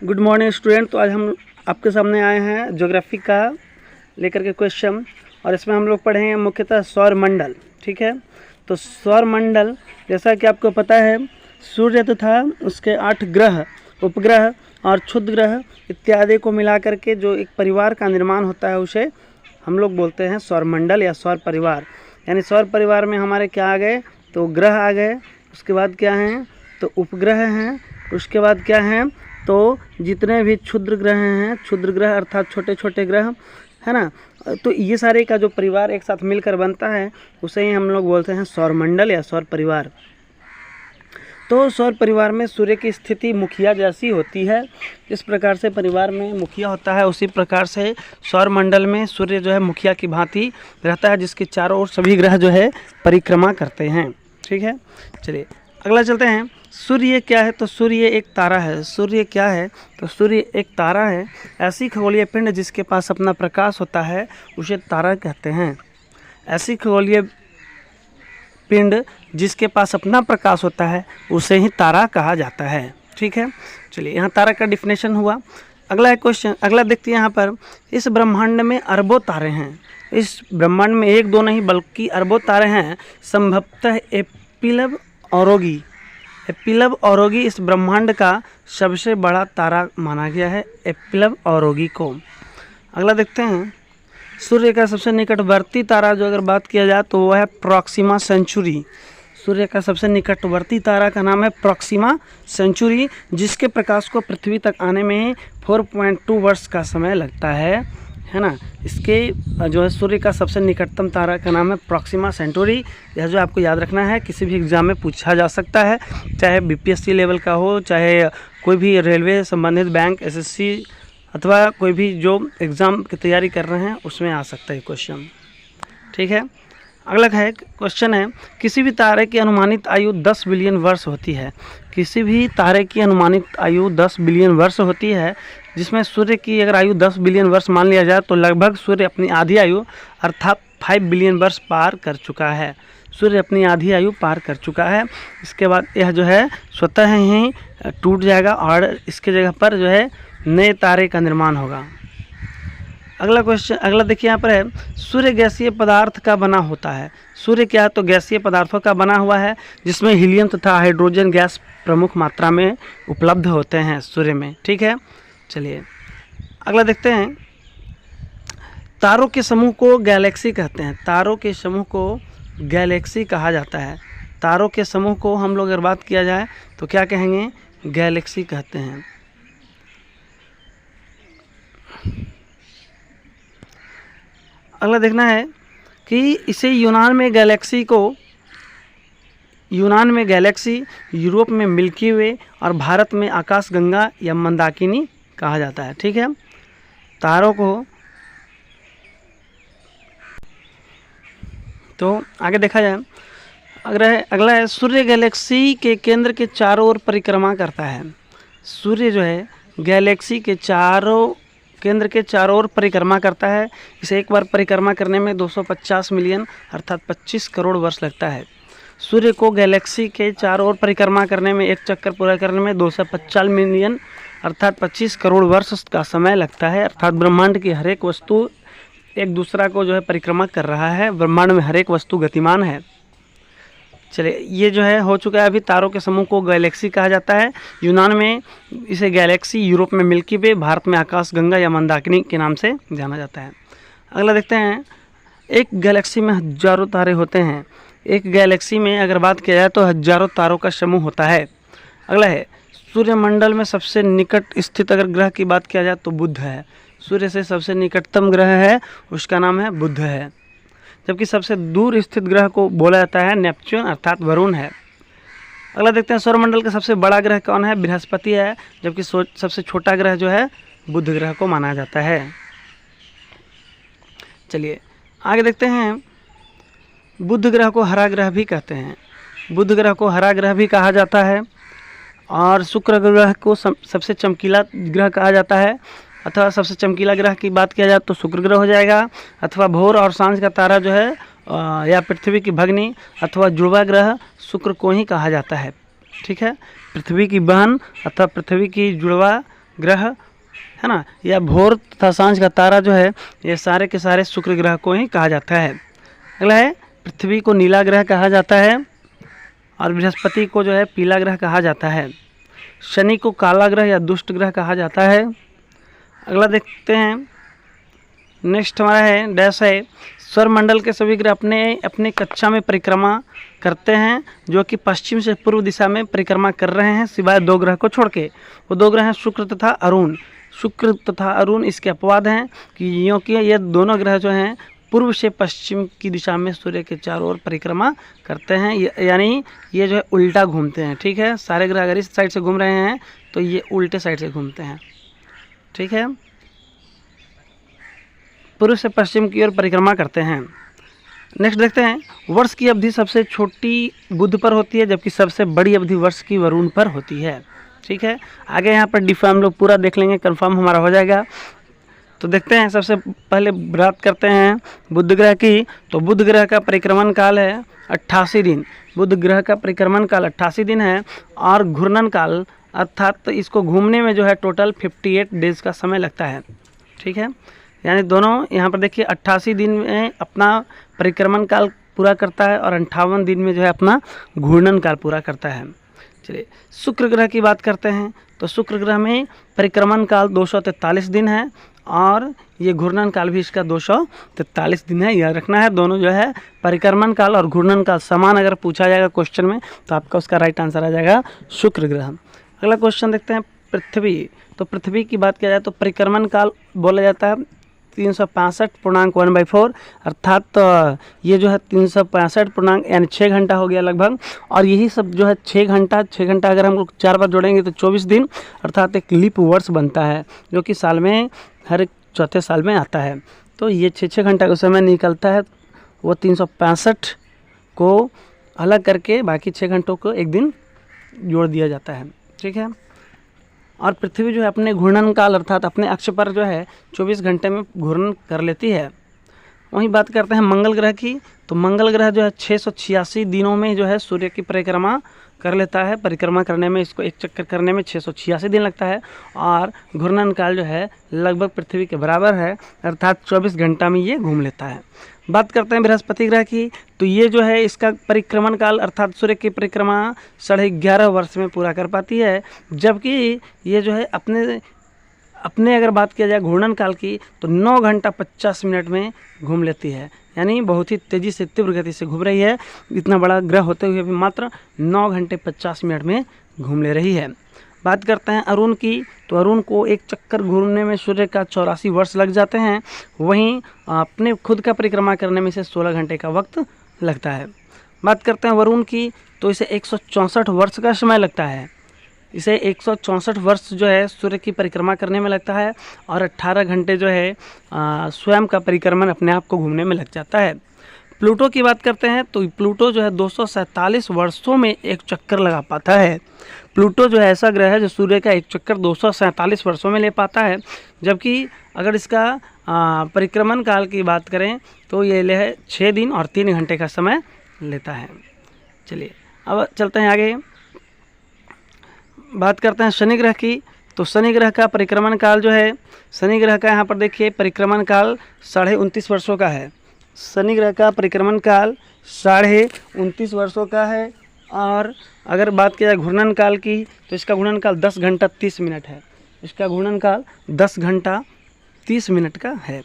Good morning student. तो आज हम आपके सामने आए हैं ज्योग्राफी का लेकर के क्वेश्चन, और इसमें हम लोग पढ़ेंगे मुख्यतः सौर मंडल। ठीक है, तो सौर मंडल जैसा कि आपको पता है, सूर्य तथा उसके 8 ग्रह, उपग्रह और क्षुद्र ग्रह इत्यादि को मिला करके जो एक परिवार का निर्माण होता है उसे हम लोग बोलते हैं सौर मंडल या सौर परिवार। यानी सौर परिवार में हमारे क्या आ गए, तो ग्रह आ गए, उसके बाद क्या हैं तो उपग्रह हैं, उसके बाद क्या हैं तो जितने भी क्षुद्र ग्रह हैं, क्षुद्र ग्रह अर्थात छोटे छोटे ग्रह है ना, तो ये सारे का जो परिवार एक साथ मिलकर बनता है उसे ही हम लोग बोलते हैं सौर मंडल या सौर परिवार। तो सौर परिवार में सूर्य की स्थिति मुखिया जैसी होती है। इस प्रकार से परिवार में मुखिया होता है, उसी प्रकार से सौर मंडल में सूर्य जो है मुखिया की भांति रहता है, जिसके चारों ओर सभी ग्रह जो है परिक्रमा करते हैं। ठीक है, चलिए अगला चलते हैं। सूर्य क्या है, तो सूर्य एक तारा है। सूर्य क्या है, तो सूर्य एक तारा है। ऐसी खगोलीय पिंड जिसके पास अपना प्रकाश होता है उसे तारा कहते हैं। ऐसी खगोलीय पिंड जिसके पास अपना प्रकाश होता है उसे ही तारा कहा जाता है। ठीक है, चलिए यहाँ तारा का डिफिनेशन हुआ। अगला क्वेश्चन, अगला देखते हैं यहाँ पर, इस ब्रह्मांड में अरबों तारे हैं। इस ब्रह्मांड में एक दो नहीं बल्कि अरबों तारे हैं। संभवतः एपिलब औरोगी, एपिलब औरोगी इस ब्रह्मांड का सबसे बड़ा तारा माना गया है, एपिलब औरोगी को। अगला देखते हैं, सूर्य का सबसे निकटवर्ती तारा जो अगर बात किया जाए तो वह है प्रॉक्सिमा सेंचुरी। सूर्य का सबसे निकटवर्ती तारा का नाम है प्रॉक्सिमा सेंचुरी, जिसके प्रकाश को पृथ्वी तक आने में 4.2 वर्ष का समय लगता है ना। इसके जो है सूर्य का सबसे निकटतम तारा का नाम है प्रॉक्सिमा सेंचुरी। यह जो आपको याद रखना है, किसी भी एग्ज़ाम में पूछा जा सकता है, चाहे बीपीएससी लेवल का हो, चाहे कोई भी रेलवे संबंधित बैंक, एसएससी अथवा कोई भी जो एग्ज़ाम की तैयारी कर रहे हैं उसमें आ सकता है क्वेश्चन। ठीक है, अगला है क्वेश्चन है, किसी भी तारे की अनुमानित आयु 10 बिलियन वर्ष होती है। किसी भी तारे की अनुमानित आयु 10 बिलियन वर्ष होती है, जिसमें सूर्य की अगर आयु 10 बिलियन वर्ष मान लिया जाए तो लगभग सूर्य अपनी आधी आयु अर्थात 5 बिलियन वर्ष पार कर चुका है। सूर्य अपनी आधी आयु पार कर चुका है। इसके बाद यह जो है स्वतः ही टूट जाएगा और इसके जगह पर जो है नए तारे का निर्माण होगा। अगला क्वेश्चन, अगला देखिए यहाँ पर है, सूर्य गैसीय पदार्थ का बना होता है। सूर्य क्या है, तो गैसीय पदार्थों का बना हुआ है, जिसमें हीलियम तथा हाइड्रोजन गैस प्रमुख मात्रा में उपलब्ध होते हैं सूर्य में। ठीक है, चलिए अगला देखते हैं, तारों के समूह को गैलेक्सी कहते हैं। तारों के समूह को गैलेक्सी कहा जाता है। तारों के समूह को हम लोग अगर बात किया जाए तो क्या कहेंगे, गैलेक्सी कहते हैं। अगला देखना है कि इसे यूनान में गैलेक्सी, यूरोप में मिल्की वे और भारत में आकाशगंगा या मंदाकिनी कहा जाता है। ठीक है, तारों को तो आगे देखा जाए। अगला है, सूर्य गैलेक्सी के केंद्र के चारों ओर परिक्रमा करता है। सूर्य जो है गैलेक्सी के केंद्र के चारों ओर परिक्रमा करता है। इसे एक बार परिक्रमा करने में 250 मिलियन अर्थात 25 करोड़ वर्ष लगता है। सूर्य को गैलेक्सी के चारों ओर परिक्रमा करने में, एक चक्कर पूरा करने में 250 मिलियन अर्थात 25 करोड़ वर्ष का समय लगता है। अर्थात ब्रह्मांड की हर एक वस्तु एक दूसरा को जो है परिक्रमा कर रहा है। ब्रह्मांड में हर एक वस्तु गतिमान है। चलिए ये जो है हो चुका है अभी। तारों के समूह को गैलेक्सी कहा जाता है। यूनान में इसे गैलेक्सी, यूरोप में मिल्की वे, भारत में आकाशगंगा या मंदाकिनी के नाम से जाना जाता है। अगला देखते हैं, एक गैलेक्सी में हजारों तारे होते हैं। एक गैलेक्सी में अगर बात किया जाए तो हजारों तारों का समूह होता है। अगला है, सूर्यमंडल में सबसे निकट स्थित अगर ग्रह की बात किया जाए तो बुध है। सूर्य से सबसे निकटतम ग्रह है, उसका नाम है बुध है। जबकि सबसे दूर स्थित ग्रह को बोला जाता है नेपच्यून अर्थात वरुण है। अगला देखते हैं, सौरमंडल का सबसे बड़ा ग्रह कौन है, बृहस्पति है। जबकि सबसे छोटा ग्रह जो है बुध ग्रह को माना जाता है। चलिए आगे देखते हैं, बुध ग्रह को हरा ग्रह भी कहते हैं। बुध ग्रह को हरा ग्रह भी कहा जाता है। और शुक्र ग्रह को सबसे चमकीला ग्रह कहा जाता है। अथवा सबसे चमकीला ग्रह की बात किया जाए तो शुक्र ग्रह हो जाएगा। अथवा भोर और सांझ का तारा जो है या पृथ्वी की भग्नी अथवा जुड़वा ग्रह शुक्र को ही कहा जाता है। ठीक है, पृथ्वी की बहन अथवा पृथ्वी की जुड़वा ग्रह है ना, या भोर तथा सांझ का तारा जो है, ये सारे के सारे शुक्र ग्रह को ही कहा जाता है। अगला है पृथ्वी को नीला ग्रह कहा जाता है और बृहस्पति को जो है पीला ग्रह कहा जाता है। शनि को काला ग्रह या दुष्ट ग्रह कहा जाता है। अगला देखते हैं, नेक्स्ट हमारा है डैश है, सौरमंडल के सभी ग्रह अपने अपने कक्षा में परिक्रमा करते हैं, जो कि पश्चिम से पूर्व दिशा में परिक्रमा कर रहे हैं, सिवाय 2 ग्रह को छोड़ के। वो 2 ग्रह हैं शुक्र तथा अरुण। शुक्र तथा अरुण इसके अपवाद हैं कि क्योंकि ये दोनों ग्रह जो हैं पूर्व से पश्चिम की दिशा में सूर्य के चारों ओर परिक्रमा करते हैं, यानी ये जो है उल्टा घूमते हैं। ठीक है, सारे ग्रह अगर इस साइड से घूम रहे हैं तो ये उल्टे साइड से घूमते हैं। ठीक है, पूर्व से पश्चिम की ओर परिक्रमा करते हैं। नेक्स्ट देखते हैं, वर्ष की अवधि सबसे छोटी बुध पर होती है, जबकि सबसे बड़ी अवधि वर्ष की वरुण पर होती है। ठीक है, आगे यहाँ पर डिफा हम लोग पूरा देख लेंगे, कंफर्म हमारा हो जाएगा। तो देखते हैं, सबसे पहले बात करते हैं बुध ग्रह की। तो बुध ग्रह का परिक्रमण काल है 88 दिन। बुध ग्रह का परिक्रमण काल 88 दिन है और घूर्णन काल अर्थात तो इसको घूमने में जो है टोटल 58 डेज का समय लगता है। ठीक है, यानी दोनों यहाँ पर देखिए 88 दिन में अपना परिक्रमण काल पूरा करता है और 58 दिन में जो है अपना घूर्णन काल पूरा करता है। चलिए शुक्र ग्रह की बात करते हैं। तो शुक्र ग्रह में परिक्रमण काल 243 दिन है और ये घूर्णन काल भी इसका 243 दिन है। याद रखना है, दोनों जो है परिक्रमण काल और घूर्णन काल समान अगर पूछा जाएगा क्वेश्चन में तो आपका उसका राइट आंसर आ जाएगा शुक्र ग्रह। अगला क्वेश्चन देखते हैं पृथ्वी। तो पृथ्वी की बात किया जाए तो परिक्रमण काल बोला जाता है 365.1/4 अर्थात तो ये जो है 365 पूर्णांक यानी 6 घंटा हो गया लगभग। और यही सब जो है 6 घंटा अगर हम लोग 4 बार जोड़ेंगे तो 24 दिन अर्थात एक लीप वर्ष बनता है, जो कि साल में हर एक चौथे साल में आता है। तो ये 6 घंटा का समय निकलता है, वो 365 को अलग करके बाकी 6 घंटों को एक दिन जोड़ दिया जाता है। ठीक है, और पृथ्वी जो है अपने घूर्णन काल अर्थात अपने अक्ष पर जो है 24 घंटे में घूर्णन कर लेती है। वहीं बात करते हैं मंगल ग्रह की। तो मंगल ग्रह जो है 686 दिनों में जो है सूर्य की परिक्रमा कर लेता है। परिक्रमा करने में इसको एक चक्कर करने में 686 दिन लगता है और घूर्णन काल जो है लगभग पृथ्वी के बराबर है अर्थात 24 घंटा में ये घूम लेता है। बात करते हैं बृहस्पति ग्रह की। तो ये जो है इसका परिक्रमण काल अर्थात सूर्य की परिक्रमा 11.5 वर्ष में पूरा कर पाती है, जबकि ये जो है अपने अगर बात किया जाए घूर्णन काल की तो 9 घंटा 50 मिनट में घूम लेती है, यानी बहुत ही तेज़ी से तीव्र गति से घूम रही है। इतना बड़ा ग्रह होते हुए भी मात्र 9 घंटे 50 मिनट में घूम ले रही है। बात करते हैं अरुण की। तो अरुण को एक चक्कर घूमने में सूर्य का 84 वर्ष लग जाते हैं, वहीं अपने खुद का परिक्रमा करने में इसे 16 घंटे का वक्त लगता है। बात करते हैं वरुण की। तो इसे 164 वर्ष का समय लगता है। इसे 164 वर्ष जो है सूर्य की परिक्रमा करने में लगता है और 18 घंटे जो है स्वयं का परिक्रमण अपने आप को घूमने में लग जाता है। प्लूटो की बात करते हैं। तो प्लूटो जो है 247 वर्षों में एक चक्कर लगा पाता है। प्लूटो जो है ऐसा ग्रह है जो सूर्य का एक चक्कर 247 वर्षों में ले पाता है, जबकि अगर इसका परिक्रमण काल की बात करें तो ये ले है 6 दिन और 3 घंटे का समय लेता है। चलिए अब चलते हैं आगे, बात करते हैं शनि ग्रह की। तो शनि ग्रह का परिक्रमण काल जो है, शनि ग्रह का यहाँ पर देखिए परिक्रमण काल 29.5 वर्षों का है। शनि ग्रह का परिक्रमण काल 29.5 वर्षों का है। और अगर बात किया जाए घूर्णन काल की तो इसका घूर्णन काल 10 घंटा 30 मिनट है। इसका घूर्णन काल 10 घंटा 30 मिनट का है।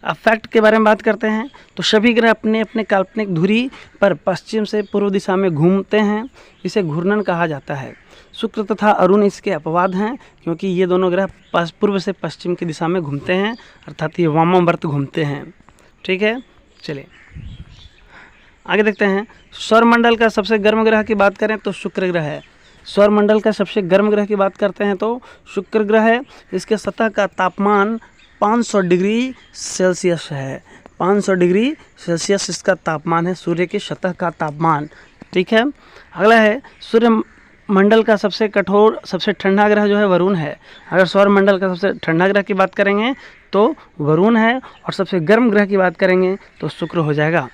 अब फैक्ट के बारे में बात करते हैं। तो सभी ग्रह अपने अपने काल्पनिक धुरी पर पश्चिम से पूर्व दिशा में घूमते हैं, इसे घूर्णन कहा जाता है। शुक्र तथा अरुण इसके अपवाद हैं, क्योंकि ये दोनों ग्रह पूर्व से पश्चिम की दिशा में घूमते हैं अर्थात ये वामावर्त घूमते हैं। ठीक है, चलिए आगे देखते हैं। सौरमंडल का सबसे गर्म ग्रह की बात करें तो शुक्र ग्रह है। सौरमंडल का सबसे गर्म ग्रह की बात करते हैं तो शुक्र ग्रह है। इसके सतह का तापमान 500 डिग्री सेल्सियस है। 500 डिग्री सेल्सियस इसका तापमान है, सूर्य की सतह का तापमान। ठीक है, अगला है सूर्य मंडल का सबसे कठोर सबसे ठंडा ग्रह जो है वरुण है। अगर सौरमंडल का सबसे ठंडा ग्रह की बात करेंगे तो वरुण है और सबसे गर्म ग्रह की बात करेंगे तो शुक्र हो जाएगा।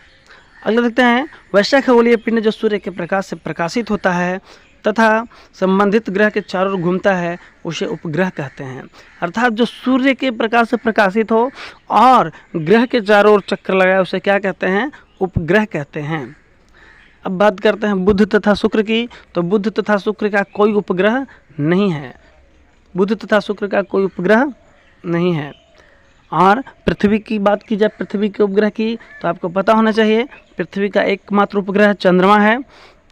अगला देखते हैं वैसा खगोलीय पिंड जो सूर्य के प्रकाश से प्रकाशित होता है तथा संबंधित ग्रह के चारों ओर घूमता है उसे उपग्रह कहते हैं। अर्थात जो सूर्य के प्रकाश से प्रकाशित हो और ग्रह के चारों ओर चक्कर लगाए उसे क्या कहते हैं? उपग्रह कहते हैं। अब बात करते हैं बुध तथा शुक्र की। तो बुध तथा शुक्र का कोई उपग्रह नहीं है, बुध तथा शुक्र का कोई उपग्रह नहीं है। और पृथ्वी की बात की जाए, पृथ्वी के उपग्रह की, तो आपको पता होना चाहिए पृथ्वी का एकमात्र उपग्रह चंद्रमा है।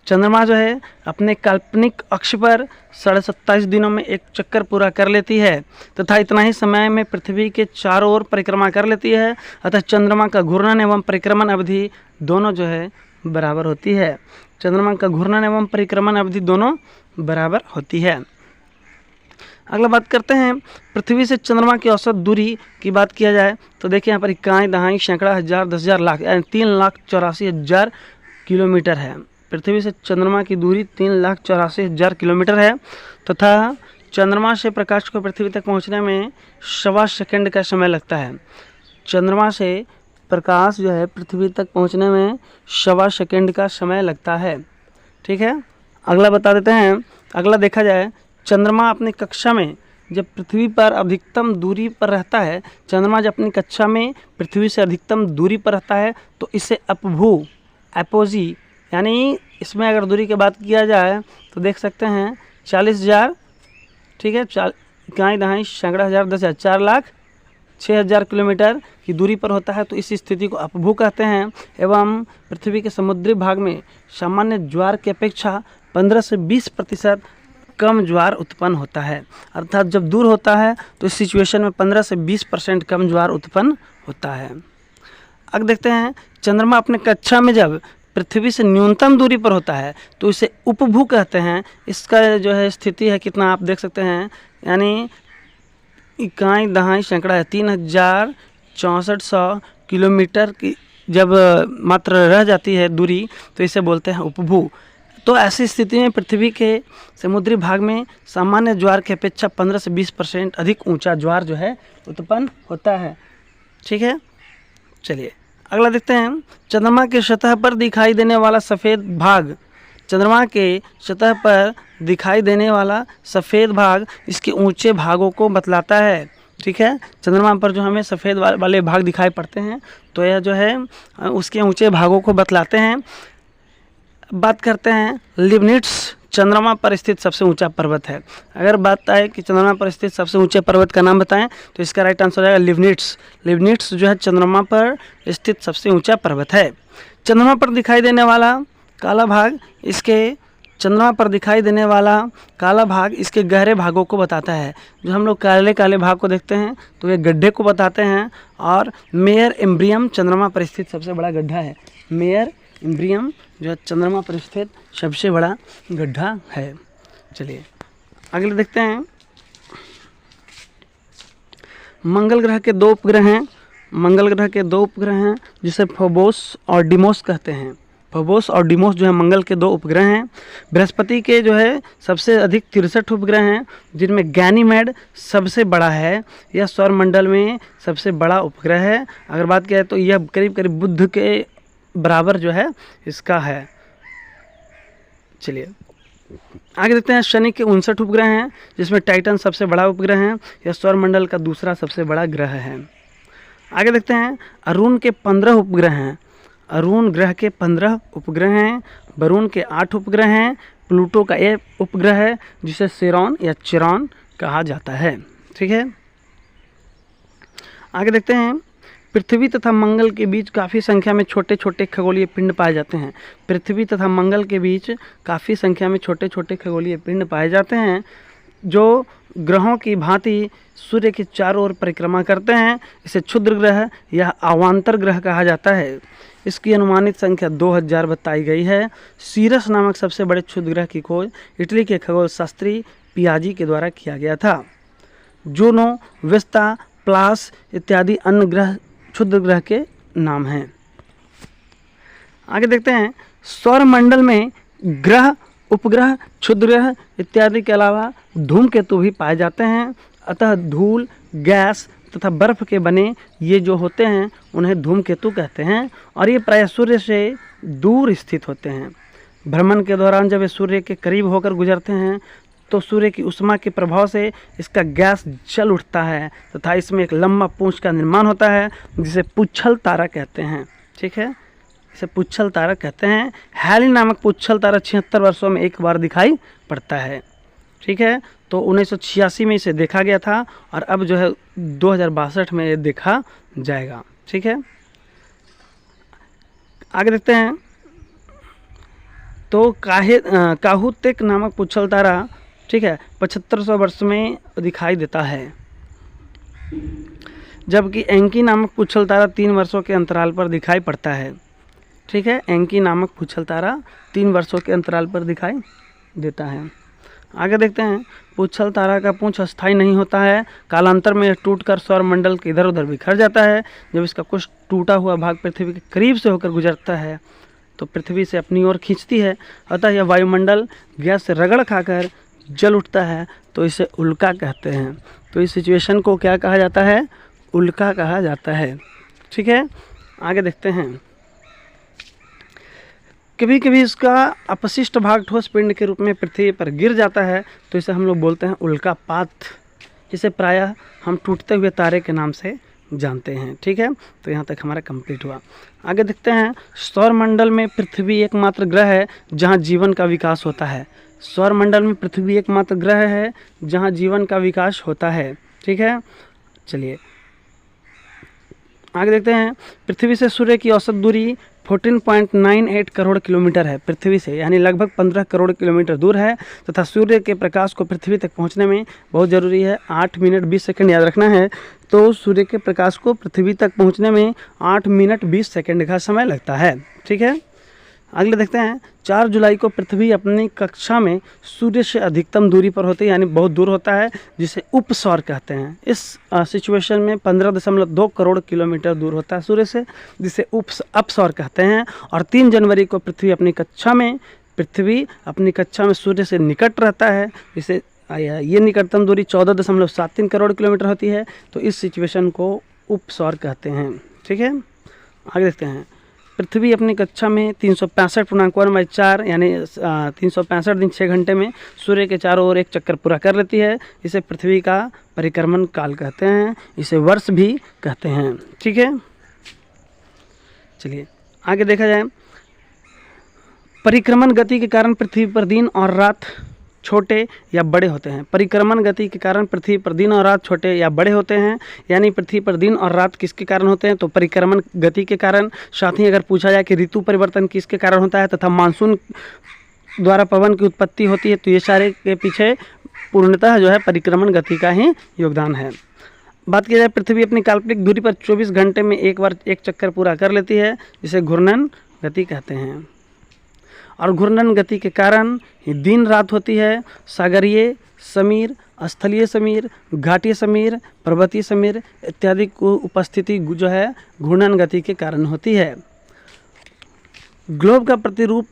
चंद्रमा जो है अपने काल्पनिक अक्ष पर 27.5 दिनों में एक चक्कर पूरा कर लेती है तथा इतना ही समय में पृथ्वी के चारों ओर परिक्रमा कर लेती है। अतः चंद्रमा का घूर्णन एवं परिक्रमण अवधि दोनों जो है बराबर होती है। चंद्रमा का घूर्णन एवं परिक्रमण अवधि दोनों बराबर होती है। अगला बात करते हैं पृथ्वी से चंद्रमा की औसत दूरी की बात किया जाए तो देखिए यहाँ पर इकाई, दहाई, सैकड़ा, हजार, 10,000, लाख, यानी 3,84,000 किलोमीटर है। पृथ्वी से चंद्रमा की दूरी 3,84,000 किलोमीटर है तथा चंद्रमा से प्रकाश को पृथ्वी तक पहुँचने में 1.25 सेकंड का समय लगता है। चंद्रमा से प्रकाश जो है पृथ्वी तक पहुँचने में 1.25 सेकंड का समय लगता है। ठीक है, अगला बता देते हैं। अगला देखा जाए, चंद्रमा अपनी कक्षा में जब पृथ्वी पर अधिकतम दूरी पर रहता है, चंद्रमा जब अपनी कक्षा में पृथ्वी से अधिकतम दूरी पर रहता है तो इसे अपभू, एपोजी, यानी इसमें अगर दूरी की बात किया जाए तो देख सकते हैं 40,000, ठीक है, इकाई, दहाई, सैकड़ा, हजार, 10,000, 4,06,000 किलोमीटर की दूरी पर होता है तो इस स्थिति को अपभू कहते हैं। एवं पृथ्वी के समुद्री भाग में सामान्य ज्वार की अपेक्षा 15 से 20% कम ज्वार उत्पन्न होता है। अर्थात जब दूर होता है तो इस सिचुएशन में 15 से 20% कम ज्वार उत्पन्न होता है। अब देखते हैं चंद्रमा अपने कक्षा में जब पृथ्वी से न्यूनतम दूरी पर होता है तो इसे उपभू कहते हैं। इसका जो है स्थिति है कितना आप देख सकते हैं, यानी इकाई, दहाई, सैकड़ा है 3,64,100 किलोमीटर की जब मात्र रह जाती है दूरी तो इसे बोलते हैं उपभू। तो ऐसी स्थिति में पृथ्वी के समुद्री भाग में सामान्य ज्वार की अपेक्षा 15 से 20% अधिक ऊंचा ज्वार जो है उत्पन्न होता है। ठीक है, चलिए अगला देखते हैं। चंद्रमा के सतह पर दिखाई देने वाला सफ़ेद भाग, चंद्रमा के सतह पर दिखाई देने वाला सफ़ेद भाग इसके ऊंचे भागों को बतलाता है। ठीक है, चंद्रमा पर जो हमें सफ़ेद वाले भाग दिखाई पड़ते हैं तो यह जो है उसके ऊंचे भागों को बतलाते हैं। बात करते हैं लिबनिट्स, चंद्रमा पर स्थित सबसे ऊंचा पर्वत है। अगर बात आए कि चंद्रमा पर स्थित सबसे ऊंचे पर्वत का नाम बताएं तो इसका राइट आंसर हो जाएगा लिबनिट्स। लिबनिट्स जो है चंद्रमा पर स्थित सबसे ऊंचा पर्वत है। चंद्रमा पर दिखाई देने वाला काला भाग, इसके चंद्रमा पर दिखाई देने वाला काला भाग इसके गहरे भागों को बताता है। जो हम लोग काले काले भाग को देखते हैं तो ये गड्ढे को बताते हैं। और मेयर इम्ब्रियम चंद्रमा पर स्थित सबसे बड़ा गड्ढा है। मेयर इम्ब्रियम जो है चंद्रमा पर स्थित सबसे बड़ा गड्ढा है। चलिए अगले देखते हैं। मंगल ग्रह के 2 उपग्रह हैं। मंगल ग्रह के 2 उपग्रह हैं जिसे फोबोस और डिमोस कहते हैं। फोबोस और डिमोस जो है मंगल के 2 उपग्रह हैं। बृहस्पति के जो है सबसे अधिक 63 उपग्रह हैं जिनमें गैनीमेड सबसे बड़ा है। यह सौरमंडल में सबसे बड़ा उपग्रह है। अगर बात किया तो यह करीब करीब बुध के बराबर जो है इसका है। चलिए आगे देखते हैं। शनि के 59 उपग्रह हैं जिसमें टाइटन सबसे बड़ा उपग्रह है। यह सौरमंडल का दूसरा सबसे बड़ा ग्रह है। आगे देखते हैं। अरुण के 15 उपग्रह हैं। अरुण ग्रह के 15 उपग्रह हैं। वरुण के 8 उपग्रह हैं। प्लूटो का 1 उपग्रह है जिसे सिरॉन या चिरॉन कहा जाता है। ठीक है, आगे देखते हैं। पृथ्वी तथा मंगल के बीच काफ़ी संख्या में छोटे छोटे खगोलीय पिंड पाए जाते हैं। पृथ्वी तथा मंगल के बीच काफ़ी संख्या में छोटे छोटे खगोलीय पिंड पाए जाते हैं जो ग्रहों की भांति सूर्य के चारों ओर परिक्रमा करते हैं। इसे क्षुद्र ग्रह या अवान्तर ग्रह कहा जाता है। इसकी अनुमानित संख्या 2000 बताई गई है। सीरस नामक सबसे बड़े क्षुद्र ग्रह की खोज इटली के खगोल शास्त्री पियाजी के द्वारा किया गया था। जूनो, वेस्टा, प्लास इत्यादि अन्य ग्रह क्षुद्र ग्रह के नाम हैं। आगे देखते हैं। सौरमंडल में ग्रह, उपग्रह, क्षुद्र ग्रह इत्यादि के अलावा धूमकेतु भी पाए जाते हैं। अतः धूल, गैस तथा बर्फ के बने ये जो होते हैं उन्हें धूमकेतु कहते हैं और ये प्रायः सूर्य से दूर स्थित होते हैं। भ्रमण के दौरान जब ये सूर्य के करीब होकर गुजरते हैं तो सूर्य की उष्मा के प्रभाव से इसका गैस जल उठता है तथा इसमें एक लंबा पूंछ का निर्माण होता है जिसे पुच्छल तारा कहते हैं। ठीक है, इसे पुच्छल तारा कहते हैं। हैली नामक पुच्छल तारा 76 वर्षों में एक बार दिखाई पड़ता है। ठीक है, तो 1986 में इसे देखा गया था और अब जो है 2062 में ये देखा जाएगा। ठीक है, आगे देखते हैं। तो काहुतेक नामक पुच्छल तारा, ठीक है, 7500 वर्ष में दिखाई देता है, जबकि एंकी नामक पुच्छल तारा 3 वर्षों के अंतराल पर दिखाई पड़ता है। ठीक है, एंकी नामक पुच्छल तारा 3 वर्षों के अंतराल पर दिखाई देता है। आगे देखते हैं। पुच्छल तारा का पूंछ अस्थायी नहीं होता है, कालांतर में यह टूटकर सौरमंडल के इधर उधर बिखर जाता है। जब इसका कुछ टूटा हुआ भाग पृथ्वी के करीब से होकर गुजरता है तो पृथ्वी से अपनी ओर खींचती है, अतः यह वायुमंडल गैस से रगड़ खाकर जल उठता है, तो इसे उल्का कहते हैं। तो इस सिचुएशन को क्या कहा जाता है? उल्का कहा जाता है। ठीक है, आगे देखते हैं। कभी कभी इसका अपशिष्ट भाग ठोस पिंड के रूप में पृथ्वी पर गिर जाता है, तो इसे हम लोग बोलते हैं उल्कापात। इसे प्रायः हम टूटते हुए तारे के नाम से जानते हैं। ठीक है, तो यहाँ तक हमारा कंप्लीट हुआ। आगे देखते हैं। सौरमंडल में पृथ्वी एकमात्र ग्रह है जहाँ जीवन का विकास होता है। सौरमंडल में पृथ्वी एकमात्र ग्रह है जहाँ जीवन का विकास होता है। ठीक है, चलिए आगे देखते हैं। पृथ्वी से सूर्य की औसत दूरी 14.98 करोड़ किलोमीटर है पृथ्वी से, यानी लगभग 15 करोड़ किलोमीटर दूर है, तथा सूर्य के प्रकाश को पृथ्वी तक पहुंचने में बहुत ज़रूरी है 8 मिनट 20 सेकंड याद रखना है। तो सूर्य के प्रकाश को पृथ्वी तक पहुंचने में 8 मिनट 20 सेकंड का समय लगता है। ठीक है, अगले देखते हैं। 4 जुलाई को पृथ्वी अपनी कक्षा में सूर्य से अधिकतम दूरी पर होती है, यानी बहुत दूर होता है, जिसे उपसौर कहते हैं। इस सिचुएशन में 15.2 करोड़ किलोमीटर दूर होता है सूर्य से, जिसे अपसौर कहते हैं। और 3 जनवरी को पृथ्वी अपनी कक्षा में सूर्य से निकट रहता है, जिसे ये निकटतम दूरी 14.73 करोड़ किलोमीटर होती है। तो इस सिचुएशन को उपसौर कहते हैं। ठीक है, आगे देखते हैं। पृथ्वी अपनी कक्षा में 365.4 यानी 365 दिन 6 घंटे में सूर्य के चारों ओर एक चक्कर पूरा कर लेती है। इसे पृथ्वी का परिक्रमण काल कहते हैं, इसे वर्ष भी कहते हैं। ठीक है, चलिए आगे देखा जाए। परिक्रमण गति के कारण पृथ्वी पर दिन और रात छोटे या बड़े होते हैं। परिक्रमण गति के कारण पृथ्वी पर दिन और रात छोटे या बड़े होते हैं, यानी पृथ्वी पर दिन और रात किसके कारण होते हैं? तो परिक्रमण गति के कारण। साथ ही अगर पूछा जाए कि ऋतु परिवर्तन किसके कारण होता है तथा मानसून द्वारा पवन की उत्पत्ति होती है, तो ये सारे के पीछे पूर्णतः जो है परिक्रमण गति का ही योगदान है। बात की जाए, पृथ्वी अपनी काल्पनिक दूरी पर 24 घंटे में एक बार एक चक्कर पूरा कर लेती है, जिसे घूर्णन गति कहते हैं। और घूर्णन गति के कारण ही दिन रात होती है। सागरीय समीर, स्थलीय समीर, घाटीय समीर, पर्वतीय समीर इत्यादि को उपस्थिति जो है घूर्णन गति के कारण होती है। ग्लोब का प्रतिरूप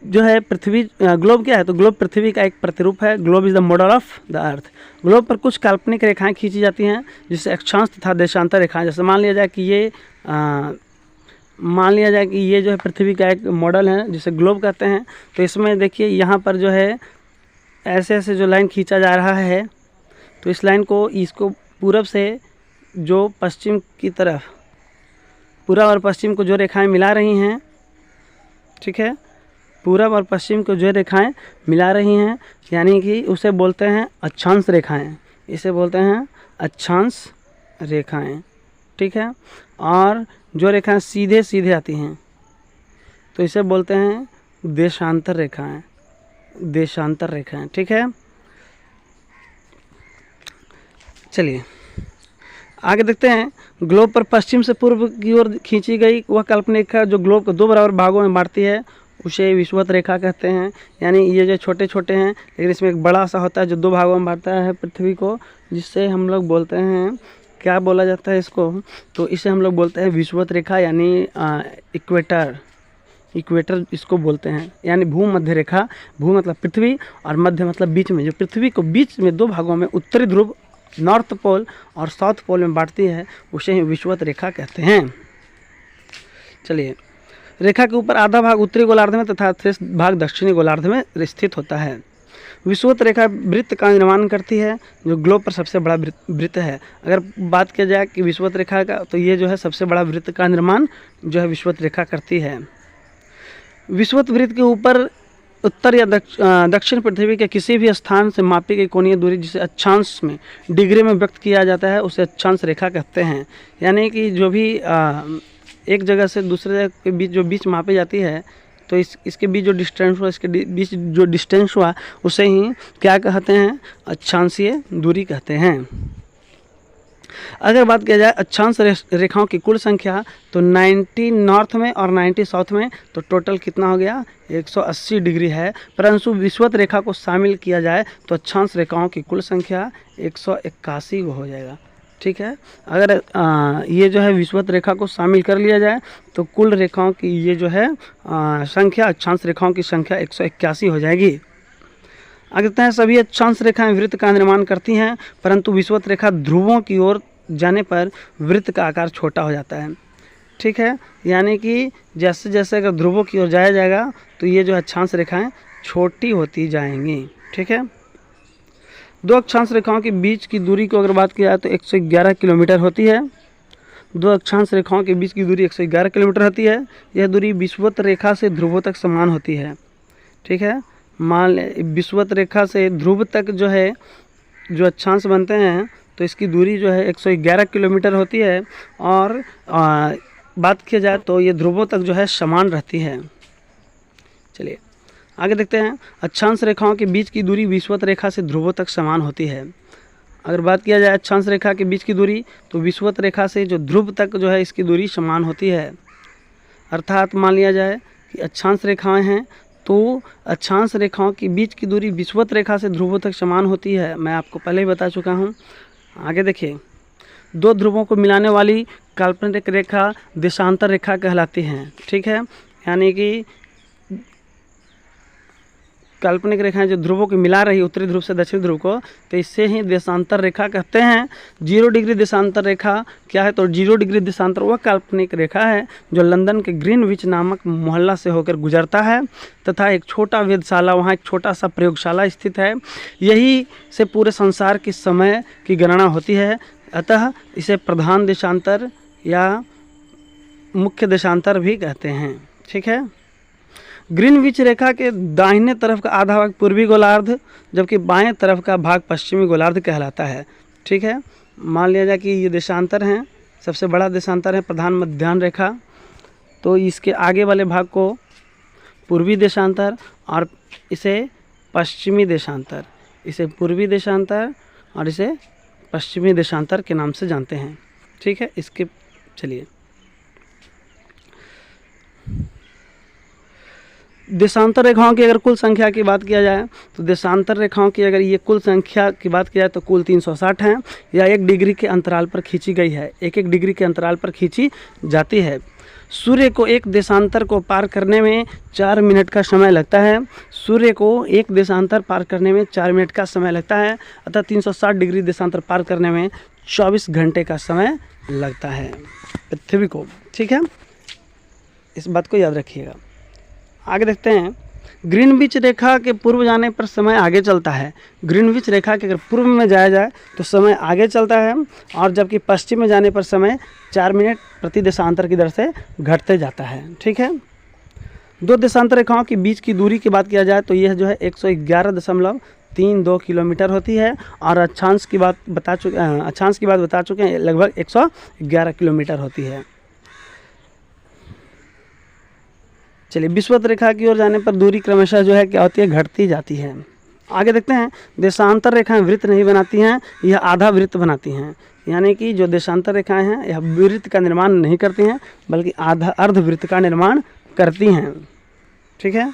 जो है पृथ्वी, ग्लोब क्या है? तो ग्लोब पृथ्वी का एक प्रतिरूप है। Globe is the model of the earth. Globe पर कुछ काल्पनिक रेखाएं खींची जाती हैं, जिससे अक्षांश तथा देशांतर रेखाएं, जैसे मान लिया जाए कि ये जो है पृथ्वी का एक मॉडल है जिसे ग्लोब कहते हैं। तो इसमें देखिए यहाँ पर जो है ऐसे ऐसे जो लाइन खींचा जा रहा है, तो इस लाइन को इसको पूरब से जो पश्चिम की तरफ, पूरब और पश्चिम को जो रेखाएं मिला रही हैं, ठीक है, पूरब और पश्चिम को जो रेखाएं मिला रही हैं, यानी कि उसे बोलते हैं अक्षांश रेखाएं। इसे बोलते हैं अक्षांश रेखाएं। ठीक है, और जो रेखाएं सीधे सीधे आती हैं तो इसे बोलते हैं देशांतर रेखाएं। देशांतर रेखाएं। ठीक है, चलिए आगे देखते हैं। ग्लोब पर पश्चिम से पूर्व की ओर खींची गई वह काल्पनिक रेखा जो ग्लोब को 2 बराबर भागों में बांटती है, उसे विषुवत रेखा कहते हैं। यानी ये जो छोटे छोटे हैं, लेकिन इसमें एक बड़ा सा होता है जो 2 भागों में बांटता है पृथ्वी को, जिससे हम लोग बोलते हैं, क्या बोला जाता है इसको? तो इसे हम लोग बोलते हैं विषुवत रेखा, यानी इक्वेटर। इक्वेटर इसको बोलते हैं, यानी भूमध्य रेखा। भू मतलब पृथ्वी और मध्य मतलब बीच में, जो पृथ्वी को बीच में 2 भागों में उत्तरी ध्रुव नॉर्थ पोल और साउथ पोल में बांटती है, उसे ही विषुवत रेखा कहते हैं। चलिए, रेखा के ऊपर आधा भाग उत्तरी गोलार्ध में तथा शेष भाग दक्षिणी गोलार्ध में स्थित होता है। विषुवत रेखा वृत्त का निर्माण करती है, जो ग्लोब पर सबसे बड़ा वृत्त है। अगर बात किया जाए कि विषुवत रेखा का, तो ये जो है सबसे बड़ा वृत्त का निर्माण जो है विषुवत रेखा करती है। विषुवत वृत्त के ऊपर उत्तर या दक्षिण पृथ्वी के किसी भी स्थान से मापी गई कोणीय दूरी, जिसे अक्षांश में डिग्री में व्यक्त किया जाता है, उसे अक्षांश रेखा कहते हैं। यानी कि जो भी एक जगह से दूसरे जगह के बीच जो बीच मापी जाती है, तो इसके बीच जो डिस्टेंस हुआ, इसके बीच जो डिस्टेंस हुआ, उसे ही क्या कहते हैं? अक्षांशीय दूरी कहते हैं। अगर बात किया जाए अक्षांश रेखाओं की कुल संख्या, तो 90 नॉर्थ में और 90 साउथ में, तो टोटल कितना हो गया? 180 डिग्री है। परंतु विषुवत रेखा को शामिल किया जाए तो अक्षांश रेखाओं की कुल संख्या 181 हो जाएगा। ठीक है, अगर ये जो है विषुवत रेखा को शामिल कर लिया जाए तो कुल रेखाओं की ये जो है संख्या, अक्षांश रेखाओं की संख्या 181 हो जाएगी। आगे कहते हैं सभी अक्षांश रेखाएं वृत्त का निर्माण करती हैं, परंतु विषुवत रेखा ध्रुवों की ओर जाने पर वृत्त का आकार छोटा हो जाता है। ठीक है, यानी कि जैसे जैसे अगर ध्रुवों की ओर जाया जाएगा तो ये जो अक्षांश रेखाएं छोटी होती जाएंगी। ठीक है, दो अक्षांश रेखाओं के बीच की दूरी को अगर बात की जाए तो 111 किलोमीटर होती है। दो अक्षांश रेखाओं के बीच की दूरी 111 किलोमीटर होती है। यह दूरी विषुवत रेखा से ध्रुवों तक समान होती है। ठीक है, मान विषुवत रेखा से ध्रुव तक जो है जो अक्षांश बनते हैं, तो इसकी दूरी जो है 111 किलोमीटर होती है। और बात किया जाए तो ये ध्रुवों तक जो है समान रहती है। चलिए आगे देखते हैं, अक्षांश रेखाओं के बीच की दूरी विषुवत रेखा से ध्रुवों तक समान होती है। अगर बात किया जाए अक्षांश रेखा के बीच की दूरी, तो विषुवत रेखा से जो ध्रुव तक जो है इसकी दूरी समान होती है। अर्थात मान लिया जाए कि अक्षांश रेखाएं हैं, तो अक्षांश रेखाओं के बीच की दूरी विषुवत रेखा से ध्रुवों तक समान होती है। मैं आपको पहले ही बता चुका हूँ। आगे देखिए, दो ध्रुवों को मिलाने वाली काल्पनिक रेखा देशांतर रेखा कहलाती है। ठीक है, यानी कि काल्पनिक रेखाएं जो ध्रुवों को मिला रही उत्तरी ध्रुव से दक्षिण ध्रुव को, तो इससे ही देशांतर रेखा कहते हैं। 0 डिग्री देशांतर रेखा क्या है? तो 0 डिग्री देशांतर वह काल्पनिक रेखा है जो लंदन के ग्रीनविच नामक मोहल्ला से होकर गुजरता है तथा एक छोटा वेधशाला, वहाँ एक छोटा सा प्रयोगशाला स्थित है। यही से पूरे संसार के समय की गणना होती है। अतः इसे प्रधान देशांतर या मुख्य देशांतर भी कहते हैं। ठीक है, ग्रीनविच रेखा के दाहिने तरफ का आधा भाग पूर्वी गोलार्ध, जबकि बाएं तरफ का भाग पश्चिमी गोलार्ध कहलाता है। ठीक है, मान लिया जाए कि ये देशांतर हैं, सबसे बड़ा देशांतर है प्रधान मध्याह्न रेखा, तो इसके आगे वाले भाग को पूर्वी देशांतर और इसे पश्चिमी देशांतर, इसे पूर्वी देशांतर और इसे पश्चिमी देशांतर के नाम से जानते हैं। ठीक है, इसके चलिए देशांतर रेखाओं की अगर कुल संख्या की बात किया जाए, तो देशांतर रेखाओं की अगर ये कुल संख्या की बात की जाए तो कुल 360 हैं। या 1 डिग्री के अंतराल पर खींची गई है, 1 डिग्री के अंतराल पर खींची जाती है। सूर्य को एक देशांतर को पार करने में 4 मिनट का समय लगता है। सूर्य को एक देशांतर पार करने में 4 मिनट का समय लगता है, अतः 360 डिग्री देशांतर पार करने में 24 घंटे का समय लगता है पृथ्वी को। ठीक है, इस बात को याद रखिएगा। आगे देखते हैं, ग्रीनविच रेखा के पूर्व जाने पर समय आगे चलता है। ग्रीनविच रेखा के अगर पूर्व में जाया जाए तो समय आगे चलता है, और जबकि पश्चिम में जाने पर समय 4 मिनट प्रति देशांतर की दर से घटते जाता है। ठीक है, दो देशांतर रेखाओं के बीच की दूरी की बात किया जाए तो यह जो है 111.32 किलोमीटर होती है, और अक्षांश की बात बता चुके हैं लगभग 111 किलोमीटर होती है। चलिए, विषुवत रेखा की ओर जाने पर दूरी क्रमशः जो है क्या होती है? घटती जाती है। आगे देखते हैं, देशांतर रेखाएं वृत्त नहीं बनाती हैं, यह आधा वृत्त बनाती हैं। यानी कि जो देशांतर रेखाएं हैं यह वृत्त का निर्माण नहीं करती हैं, बल्कि आधा अर्धवृत्त का निर्माण करती हैं। ठीक है,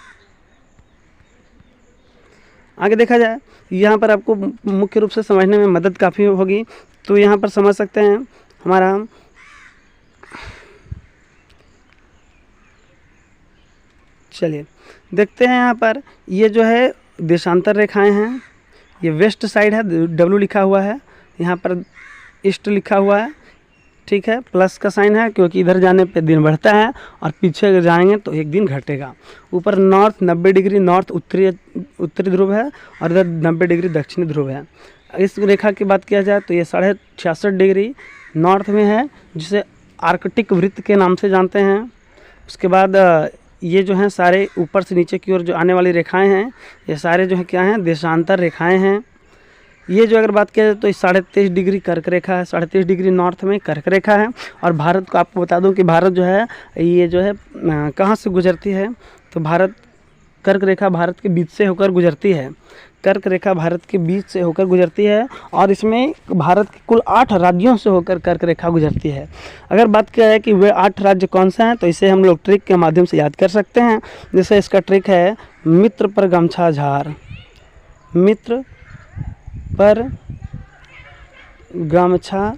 आगे देखा जाए, यहाँ पर आपको मुख्य रूप से समझने में मदद काफ़ी होगी। तो यहाँ पर समझ सकते हैं हमारा चलिए देखते हैं, यहाँ पर ये जो है देशांतर रेखाएं हैं, ये वेस्ट साइड है, W लिखा हुआ है, यहाँ पर ईस्ट लिखा हुआ है, ठीक है, प्लस का साइन है क्योंकि इधर जाने पे दिन बढ़ता है और पीछे अगर जाएंगे तो एक दिन घटेगा। ऊपर नॉर्थ 90 डिग्री नॉर्थ उत्तरी ध्रुव है और इधर 90 डिग्री दक्षिणी ध्रुव है। इस रेखा की बात किया जाए तो ये 66.5 डिग्री नॉर्थ में है, जिसे आर्कटिक वृत्त के नाम से जानते हैं। उसके बाद ये जो हैं सारे ऊपर से नीचे की ओर जो आने वाली रेखाएं हैं, ये सारे जो है क्या हैं, देशांतर रेखाएं हैं। ये जो अगर बात किया जाए तो 23.5 डिग्री कर्क रेखा है, 23.5 डिग्री नॉर्थ में कर्क रेखा है। और भारत को आपको बता दूं कि भारत जो है ये जो है कहाँ से गुजरती है, तो भारत कर्क रेखा भारत के बीच से होकर गुजरती है। कर्क रेखा भारत के बीच से होकर गुजरती है और इसमें भारत के कुल 8 राज्यों से होकर कर्क रेखा गुजरती है। अगर बात किया जाए कि वे 8 राज्य कौन से हैं, तो इसे हम लोग ट्रिक के माध्यम से याद कर सकते हैं। जैसे इसका ट्रिक है मित्र पर गमछा झार, मित्र पर गमछा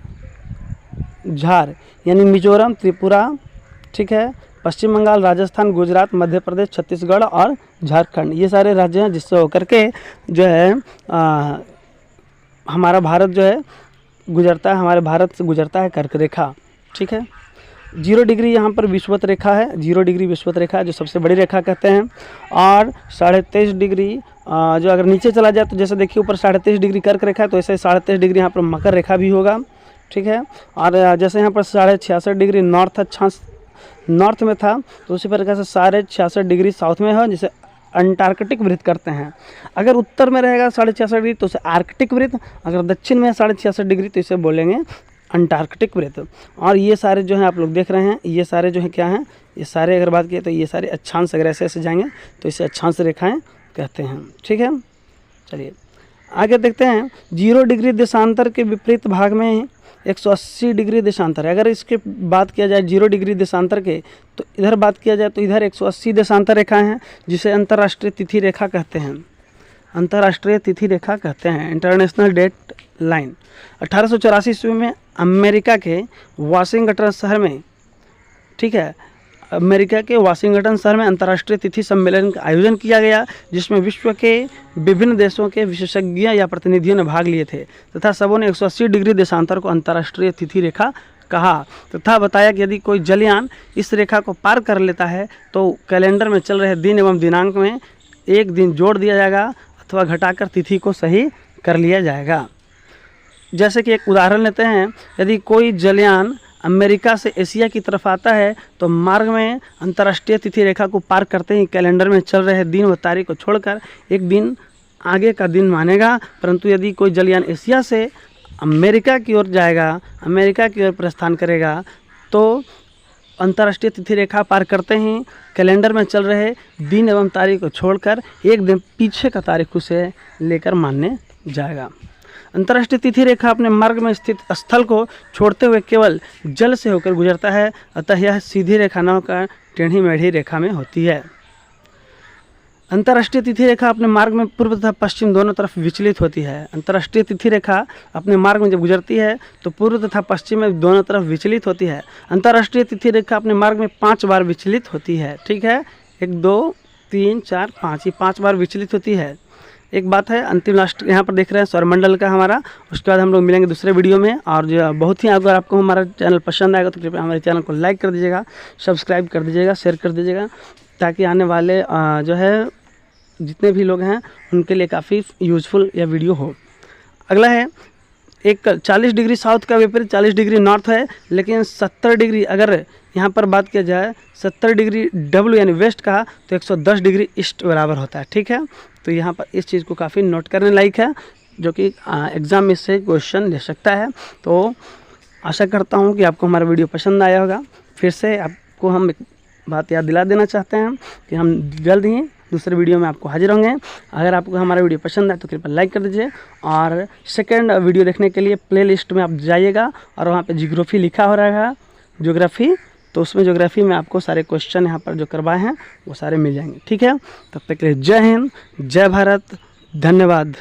झार, यानी मिजोरम, त्रिपुरा, ठीक है, पश्चिम बंगाल, राजस्थान, गुजरात, मध्य प्रदेश, छत्तीसगढ़ और झारखंड, ये सारे राज्य हैं जिससे होकर के जो है हमारा भारत जो है गुजरता है, हमारे भारत से गुजरता है कर्क रेखा, ठीक है। 0 डिग्री यहाँ पर विषुवत रेखा है, 0 डिग्री विषुवत रेखा है जो सबसे बड़ी रेखा कहते हैं। और 23.5 डिग्री जो अगर नीचे चला जाए तो जैसे देखिए ऊपर 23.5 डिग्री कर्क रेखा है, तो ऐसे 23.5 डिग्री यहाँ पर मकर रेखा भी होगा, ठीक है। और जैसे यहाँ पर 66.5 डिग्री नॉर्थ में था, तो उसी प्रकार से 66.5 डिग्री साउथ में है, जिसे अंटार्कटिक वृत्त करते हैं। अगर उत्तर में रहेगा 66.5 डिग्री तो उसे आर्कटिक वृत्त, अगर दक्षिण में 66.5 डिग्री तो इसे बोलेंगे अंटार्कटिक वृत्त। और ये सारे जो हैं आप लोग देख रहे हैं, ये सारे जो है क्या हैं, ये सारे अगर बात किए तो ये सारे अक्षांश अगर ऐसे ऐसे जाएंगे तो इसे अक्षांश रेखाएं कहते हैं, ठीक है। चलिए आगे देखते हैं। 0 डिग्री देशांतर के विपरीत भाग में 180 डिग्री देशांतर है। अगर इसके बात किया जाए 0 डिग्री देशांतर के, तो इधर बात किया जाए तो इधर 180 देशांतर रेखाएं हैं, जिसे अंतर्राष्ट्रीय तिथि रेखा कहते हैं। अंतर्राष्ट्रीय तिथि रेखा कहते हैं, इंटरनेशनल डेट लाइन। 1884 ईस्वी में अमेरिका के वाशिंगटन शहर में, ठीक है, अमेरिका के वाशिंगटन शहर में अंतर्राष्ट्रीय तिथि सम्मेलन का आयोजन किया गया, जिसमें विश्व के विभिन्न देशों के विशेषज्ञ या प्रतिनिधियों ने भाग लिए थे तथा सबों ने 180 डिग्री देशांतर को अंतर्राष्ट्रीय तिथि रेखा कहा तथा बताया कि यदि कोई जलयान इस रेखा को पार कर लेता है तो कैलेंडर में चल रहे दिन एवं दिनांक में एक दिन जोड़ दिया जाएगा अथवा घटाकर तिथि को सही कर लिया जाएगा। जैसे कि एक उदाहरण लेते हैं, यदि कोई जलयान अमेरिका से एशिया की तरफ आता है तो मार्ग में अंतर्राष्ट्रीय तिथि रेखा को पार करते ही कैलेंडर में चल रहे दिन व तारीख को छोड़कर एक दिन आगे का दिन मानेगा। परंतु यदि कोई जलयान एशिया से अमेरिका की ओर जाएगा, अमेरिका की ओर प्रस्थान करेगा, तो अंतर्राष्ट्रीय तिथि रेखा पार करते ही कैलेंडर में चल रहे दिन एवं तारीख को छोड़कर एक दिन पीछे का तारीख उसे लेकर मानने जाएगा। अंतर्राष्ट्रीय तिथि रेखा अपने मार्ग में स्थित स्थल को छोड़ते हुए केवल जल से होकर गुजरता है, अतः यह सीधी रेखा न होकर टेढ़ी मेढ़ी रेखा में होती है। अंतर्राष्ट्रीय तिथि रेखा अपने मार्ग में पूर्व तथा पश्चिम दोनों तरफ विचलित होती है। अंतर्राष्ट्रीय तिथि रेखा अपने मार्ग में जब गुजरती है तो पूर्व तथा पश्चिम में दोनों तरफ विचलित होती है। अंतर्राष्ट्रीय तिथि रेखा अपने मार्ग में 5 बार विचलित होती है, ठीक है, 1 2 3 4 5, ये 5 बार विचलित होती है। एक बात है, अंतिम लास्ट यहाँ पर देख रहे हैं सौरमंडल का हमारा। उसके बाद हम लोग मिलेंगे दूसरे वीडियो में। और जो बहुत ही अगर आपको हमारा चैनल पसंद आएगा तो कृपया हमारे चैनल को लाइक कर दीजिएगा, सब्सक्राइब कर दीजिएगा, शेयर कर दीजिएगा, ताकि आने वाले जो है जितने भी लोग हैं उनके लिए काफ़ी यूज़फुल यह वीडियो हो। अगला है एक 40 डिग्री साउथ का विपरीत 40 डिग्री नॉर्थ है, लेकिन 70 डिग्री अगर यहाँ पर बात किया जाए 70 डिग्री डब्ल्यू यानी वेस्ट का तो 110 डिग्री ईस्ट बराबर होता है, ठीक है। तो यहाँ पर इस चीज़ को काफ़ी नोट करने लायक है, जो कि एग्ज़ाम में से क्वेश्चन ले सकता है। तो आशा करता हूँ कि आपको हमारा वीडियो पसंद आया होगा। फिर से आपको हम एक बात याद दिला देना चाहते हैं कि हम जल्द ही दूसरे वीडियो में आपको हाजिर होंगे। अगर आपको हमारा वीडियो पसंद आए तो कृपया लाइक कर दीजिए, और सेकंड वीडियो देखने के लिए प्लेलिस्ट में आप जाइएगा और वहाँ पे ज्योग्राफी लिखा हो रहा है, ज्योग्राफी, तो उसमें ज्योग्राफी में आपको सारे क्वेश्चन यहाँ पर जो करवाए हैं वो सारे मिल जाएंगे, ठीक है। तब तक के लिए जय हिंद, जय भारत, धन्यवाद।